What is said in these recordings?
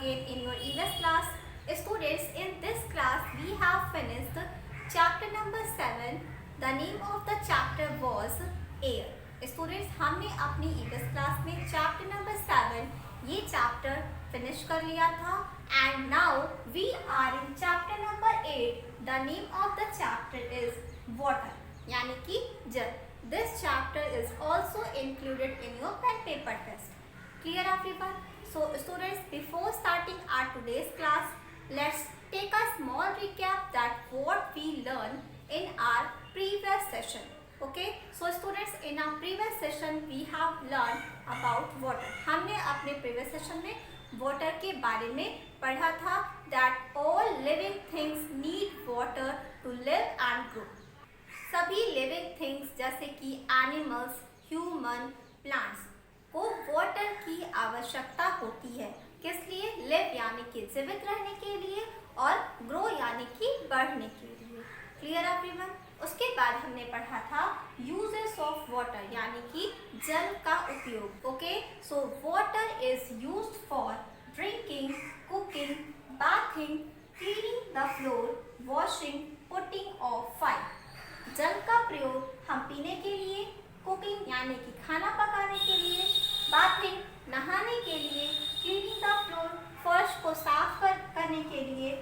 again in your EVS class. Students, in this class we have finished chapter number 7. The name of the chapter was air. Students, हमने अपनी EVS class में chapter number 7 ये chapter finish कर लिया था and now we are in chapter number 8. The name of the chapter is water यानी कि जल. This chapter is also included in your pen paper test. Clear everyone? So students, before starting our today's class, let's take a small recap that what we learned in our previous session. Okay? So students, in our previous session we have learned about water. हमने अपने previous session में water के बारे में पढ़ा था that all living things need water to live and grow. सभी living things जैसे कि एनिमल्स, ह्यूमन, प्लांट्स को वाटर की आवश्यकता होती है. किस लिए? लिव यानी कि जीवित रहने के लिए और ग्रो यानी कि बढ़ने के लिए. Clear everyone? उसके बाद हमने पढ़ा था यूजेस ऑफ वाटर यानी कि जल का उपयोग. Okay, so water is used for drinking, cooking, bathing, cleaning the floor, washing, putting of fire. जल का प्रयोग हम पीने के लिए, कुकिंग यानी कि खाना पकाने के लिए, बाथिंग नहाने के लिए, क्लीनिंग द फ्लोर फर्श को साफ करने के लिए,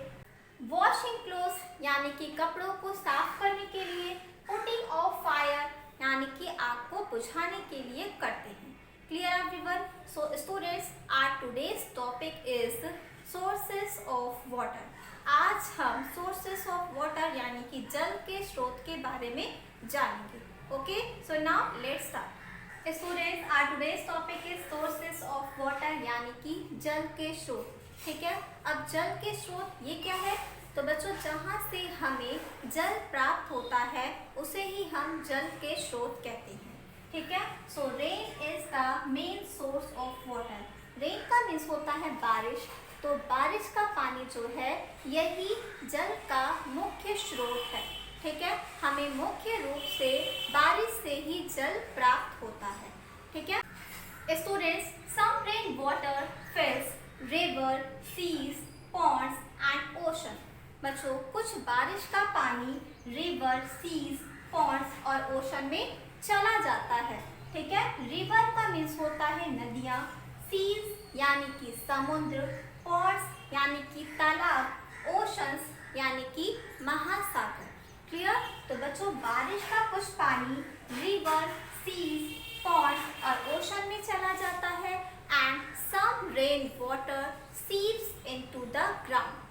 वॉशिंग क्लोथ्स यानी कि कपड़ों को साफ करने के लिए, पुटिंग ऑफ फायर यानी कि आग को बुझाने के लिए करते हैं. Clear everyone? So students, our today's topic is sources of water. आज हम सोर्सेस ऑफ वाटर यानी कि जल के स्रोत के बारे में जानेंगे. Okay, so now let's start. Students, our today's topic is sources of water यानी कि जल के स्रोत. ठीक है, अब जल के स्रोत ये क्या है? तो बच्चों, जहाँ से हमें जल प्राप्त होता है उसे ही हम जल के स्रोत कहते हैं. ठीक है, सो rain is the main source of water. Rain का मीन्स होता है बारिश. तो बारिश का पानी जो है यही जल का मुख्य स्रोत है. ठीक है, हमें मुख्य रूप से बारिश से ही जल प्राप्त होता है. ठीक है students, some rain water fills river, seas, ponds and ocean. बच्चों, कुछ बारिश का पानी रिवर, सीज, पॉन्ड्स और ओशन में चला जाता है. ठीक है, रिवर का मीन्स होता है नदियाँ, सीज यानी कि समुद्र, पॉन्ड्स यानी कि तालाब, ओशंस यानी कि महासागर. क्लियर? तो बच्चों, बारिश का कुछ पानी रिवर, सीज, पॉन्ड और ओशन में चला जाता है and some rain water seeps into the ground.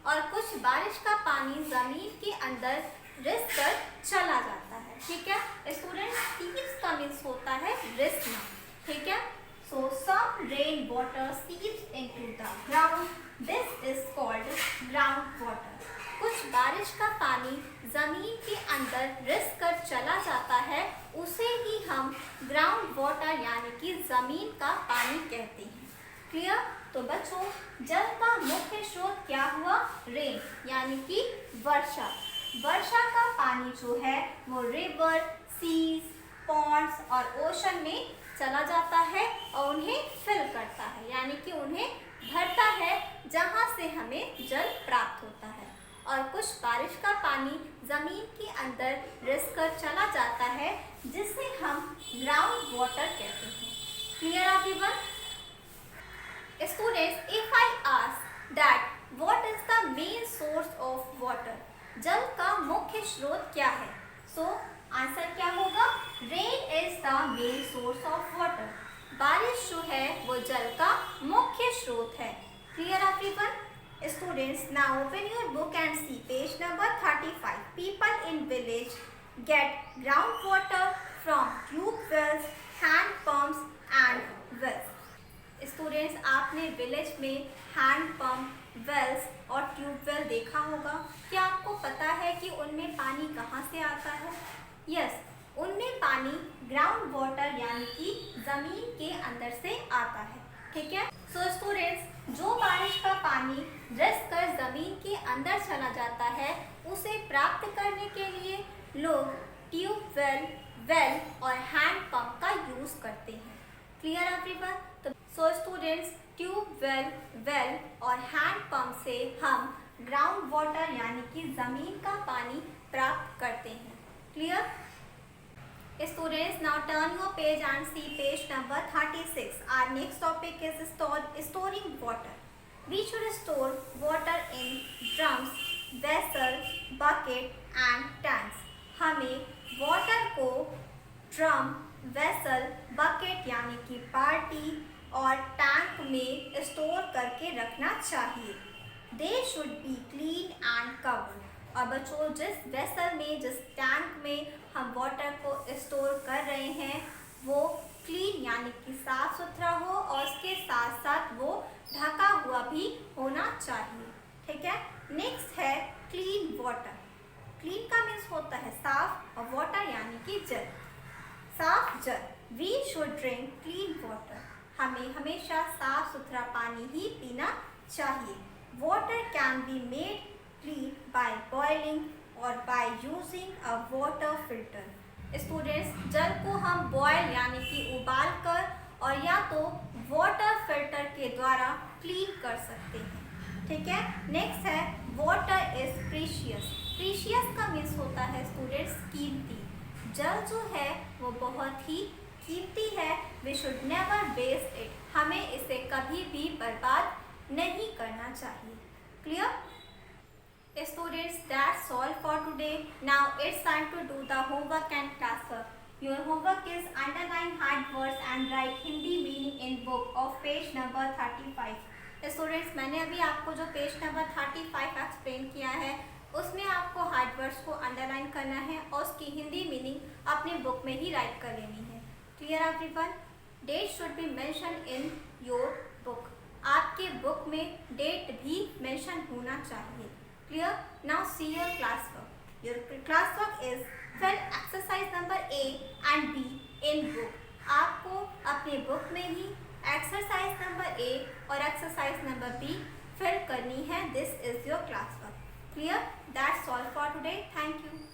और कुछ बारिश का पानी जमीन के अंदर रिस कर चला जाता है. ठीक है स्टूडेंट्स, सीप्स का मीन्स होता है रिसना. ठीक है, so some rain water seeps into the ground. This is called ground water. कुछ बारिश का पानी जमीन के अंदर रिस कर चला जाता है, उसे ही हम ग्राउंड वाटर यानी कि जमीन का पानी कहते हैं. क्लियर? तो बच्चों, जल का मुख्य स्रोत क्या हुआ? रेन यानी कि वर्षा. वर्षा का पानी जो है वो रिवर, सीज, पॉन्ड्स और ओशन में चला जाता है और उन्हें फिल करता है यानी कि उन्हें भरता है, जहाँ से हमें जल प्राप्त होता है. और कुछ बारिश का पानी जमीन के अंदर रिस कर चला जाता है, जिसे हम ग्राउंड वाटर कहते हैं. Clear everyone? Students, if I ask that what is the main source of water, जल का मुख्य स्रोत क्या है? सो आंसर क्या होगा? Rain is the main source of water. बारिश जो है वो जल का मुख्य स्रोत है. Clear everyone? Students, now open your book and see page number 35. People in village get ground water from tubewells, hand pumps and wells. Students, आपने विलेज में हैंड पंप, वेल्स और ट्यूबवेल देखा होगा. क्या आपको पता है कि उनमें पानी कहाँ से आता है? यस, उनमें पानी ग्राउंड वाटर यानी कि जमीन के अंदर से आता है. ठीक है, सो स्टूडेंट्स, जो बारिश का पानी रिस कर जमीन के अंदर चला जाता है उसे प्राप्त करने के लिए लोग ट्यूबवेल, वेल और हैंड पंप का यूज करते हैं. Clear everyone? तो सो स्टूडेंट्स, ट्यूबवेल, वेल और हैंड पंप से हम ग्राउंड वाटर यानी कि ज़मीन का पानी प्राप्त करते हैं। Clear? Students, now turn your page and see page number 36. Our next topic is storing water. We should store water in drums, vessel, bucket and tanks. हमें water को ड्रम, वेसल, बकेट यानी कि बाल्टी और टैंक में store करके रखना चाहिए। They should be clean and covered. और बच्चों, जिस वेसल में, जिस टैंक में हम वाटर को स्टोर कर रहे हैं वो क्लीन यानी कि साफ सुथरा हो और उसके साथ साथ वो ढका हुआ भी होना चाहिए। ठीक है। नेक्स्ट है क्लीन वाटर। क्लीन का मीन्स होता है साफ और वाटर यानी कि जल, साफ जल। We should drink clean water. हमें हमेशा साफ सुथरा पानी ही पीना चाहिए। Water can be made clean by boiling और by using a water filter. Students, जल को हम बॉयल यानी कि उबाल कर और या तो वाटर फिल्टर के द्वारा क्लीन कर सकते हैं। ठीक है। नेक्स्ट है वाटर इज प्रीशियस। प्रीशियस का मीन्स होता है स्टूडेंट्स कीमती। जल जो है वो बहुत ही कीमती है। We should never waste it. हमें इसे कभी भी बर्बाद नहीं करना चाहिए। Clear? Students, that's all for today. Now it's time to do the homework and classwork. Your homework is underline hard words and write Hindi meaning in book of page number 35. Students, मैंने अभी आपको जो page number 35 explain किया है उसमें आपको hard words को underline करना है और उसकी हिंदी मीनिंग अपने बुक में ही राइट कर लेनी है। Clear everyone? Date should be mention in your book. आपके बुक में डेट भी मेंशन होना चाहिए। Clear? Now see your classwork. Your classwork is fill exercise number A and B in book. आपको अपने बुक में ही एक्सरसाइज नंबर A और exercise number B fill करनी है। This is your classwork. Clear? That's all for today. Thank you.